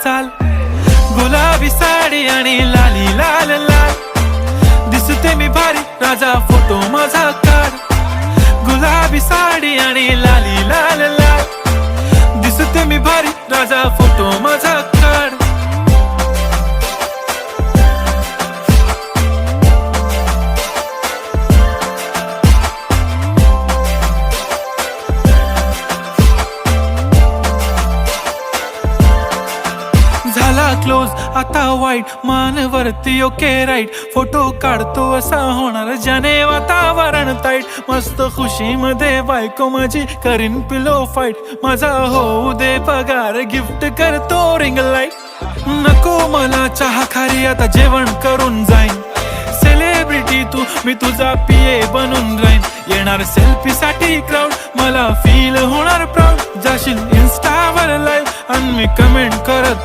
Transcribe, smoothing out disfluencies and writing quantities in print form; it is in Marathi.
चाल, गुलाबी साडी आणि लाली लाल लाल, दिसते मी भारी राजा फोटो माझा काढ, गुलाबी साडी आणि लाली लाल लाल, दिसते मी भारी राजा फोटो माझा काढ. झाला क्लोज आता वाईट, मान वरती ओके राईट, फोटो काढतो असा होणार ज्याने वातावरण ताईट, मस्त खुशी मध्ये बायको माझी करीन पिलो फाईट, माझा होऊ दे पगार गिफ्ट करतो रिंग लाईट, नको मला चहा खारी आता जेवण करून जाईन, सेलिब्रिटी तू मी तुझा पिये बनून राहीन, येणार सेल्फी साठी क्राऊड मला फील होणार प्राऊड, जाशील इन्स्टावर लाईव्ह आणि मी कमेंट करत